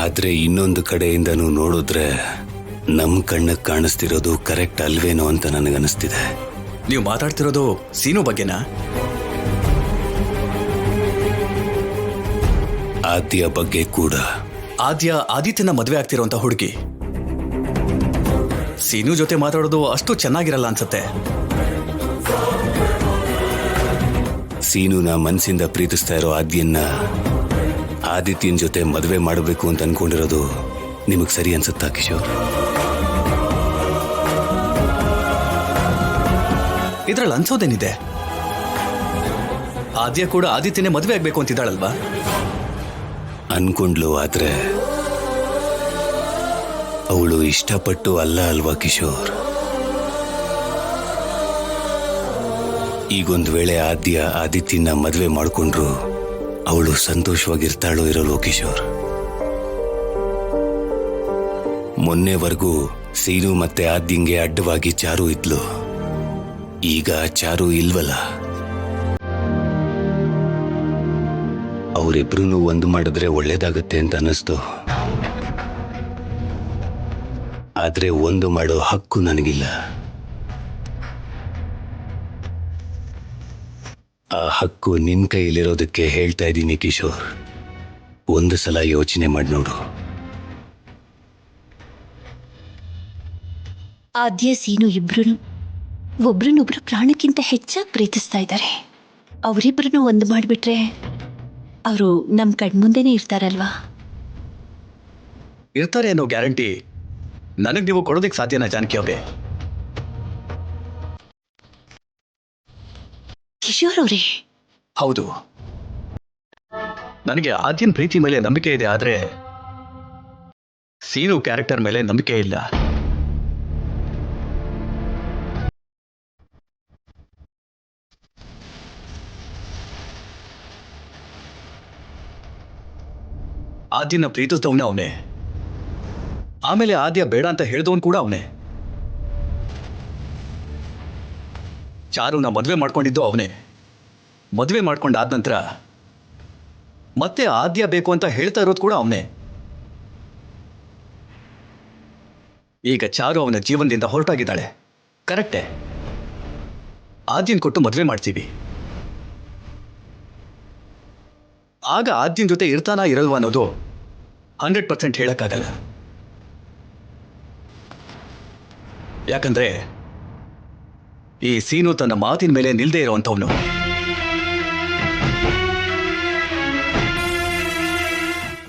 ಆದ್ರೆ ಇನ್ನೊಂದು ಕಡೆಯಿಂದನೂ ನೋಡಿದ್ರೆ ನಮ್ ಕಣ್ಣಕ್ಕೆ ಕಾಣಿಸ್ತಿರೋದು ಕರೆಕ್ಟ್ ಅಲ್ವೇನೋ ಅಂತ ನನಗನ್ನಿಸ್ತಿದೆ. ನೀವು ಮಾತಾಡ್ತಿರೋದು ಸೀನು ಬಗ್ಗೆನಾ? ಆದ್ಯ ಬಗ್ಗೆ ಕೂಡ. ಆದಿತ್ಯನ ಮದುವೆ ಆಗ್ತಿರೋಂಥ ಹುಡುಗಿ ಸೀನು ಜೊತೆ ಮಾತಾಡೋದು ಅಷ್ಟು ಚೆನ್ನಾಗಿರಲ್ಲ ಅನ್ಸುತ್ತೆ. ಸೀನುನ ಮನ್ಸಿಂದ ಪ್ರೀತಿಸ್ತಾ ಇರೋ ಆದ್ಯನ್ನ ಆದಿತ್ಯನ ಜೊತೆ ಮದುವೆ ಮಾಡಬೇಕು ಅಂತ ಅನ್ಕೊಂಡಿರೋದು ನಿಮಗ್ ಸರಿ ಅನ್ಸುತ್ತಾ ಕಿಶೋರ್? ಇದ್ರಲ್ಲಿ ಅನ್ಸೋದೇನಿದೆ? ಆದ್ಯ ಕೂಡ ಆದಿತ್ಯನೇ ಮದುವೆ ಆಗ್ಬೇಕು ಅಂತಿದ್ದಾಳಲ್ವಾ? ಅನ್ಕೊಂಡ್ಲು, ಆದ್ರೆ ಅವಳು ಇಷ್ಟಪಟ್ಟು ಅಲ್ಲ ಅಲ್ವಾ ಕಿಶೋರ್? ಈಗೊಂದು ವೇಳೆ ಆದಿತ್ಯನ ಮದುವೆ ಮಾಡ್ಕೊಂಡ್ರು ಅವಳು ಸಂತೋಷವಾಗಿರ್ತಾಳೋ ಇರಲ್ವೋ ಕಿಶೋರ್? ಮೊನ್ನೆವರೆಗೂ ಸೀನು ಮತ್ತೆ ಆದ್ಯಂಗೆ ಅಡ್ಡವಾಗಿ ಚಾರು ಇದ್ಲು. ಈಗ ಚಾರು ಇಲ್ವಲ್ಲ. ಅವರಿಬ್ರು ಒಂದು ಮಾಡಿದ್ರೆ ಒಳ್ಳೇದಾಗತ್ತೆ ಅಂತ ಅನ್ನಿಸ್ತು. ಆದ್ರೆ ಒಂದು ಮಾಡೋ ಹಕ್ಕು ನನಗಿಲ್ಲ. ಆ ಹಕ್ಕು ನಿನ್ ಕೈಲಿರೋದಕ್ಕೆ ಹೇಳ್ತಾ ಇದ್ದೀನಿ ಕಿಶೋರ್. ಒಂದು ಸಲ ಯೋಚನೆ ಮಾಡಿ ನೋಡು. ಆದ್ಯ ಸೀನು ಇಬ್ರು ಒಬ್ರನ್ನೊಬ್ರು ಪ್ರಾಣಕ್ಕಿಂತ ಹೆಚ್ಚಾಗಿ ಪ್ರೀತಿಸ್ತಾ ಇದ್ದಾರೆ. ಅವರಿಬ್ರು ಒಂದು ಮಾಡಿಬಿಟ್ರೆ ಅವರು ನಮ್ಮ ಕಣ್ಮುಂದೆನೇ ಇರ್ತಾರಲ್ವಾ? ಇರ್ತಾರೆ ಅನ್ನೋ ಗ್ಯಾರಂಟಿ ನನಗೆ ನೀವು ಕೊಡೋದಕ್ಕೆ ಸಾಧ್ಯನಾ ಜಾನಕಿ ಅವರೇ? ಕಿಶೋರ್ ಅವರೇ, ಹೌದು, ನನಗೆ ಆದ್ಯನ್ ಪ್ರೀತಿ ಮೇಲೆ ನಂಬಿಕೆ ಇದೆ, ಆದ್ರೆ ಸೀನು ಕ್ಯಾರೆಕ್ಟರ್ ಮೇಲೆ ನಂಬಿಕೆ ಇಲ್ಲ. ಆದ್ಯನ ಪ್ರೀತಿಸಿದವನೇ ಅವನೇ, ಆಮೇಲೆ ಆದ್ಯ ಬೇಡ ಅಂತ ಹೇಳಿದವನು ಕೂಡ ಅವನೇ. ಚಾರುನ ಮದುವೆ ಮಾಡ್ಕೊಂಡಿದ್ದು ಅವನೇ. ಮದುವೆ ಮಾಡ್ಕೊಂಡಾದ ನಂತರ ಮತ್ತೆ ಆದ್ಯ ಬೇಕು ಅಂತ ಹೇಳ್ತಾ ಇರೋದು ಕೂಡ ಅವನೇ. ಈಗ ಚಾರು ಅವನ ಜೀವನದಿಂದ ಹೊರಟಾಗಿದ್ದಾಳೆ, ಕರೆಕ್ಟೇ. ಆದ್ಯನ್ ಕೊಟ್ಟು ಮದುವೆ ಮಾಡ್ತೀವಿ. ಆಗ ಆದ್ಯನ್ ಜೊತೆ ಇರ್ತಾನಾ ಇರಲ್ವಾ ಅನ್ನೋದು 100% ಹೇಳಕ್ಕಾಗಲ್ಲ. ಯಾಕಂದ್ರೆ ಈ ಸೀನು ತನ್ನ ಮಾತಿನ ಮೇಲೆ ನಿಲ್ದೇ ಇರೋವಂಥವನು.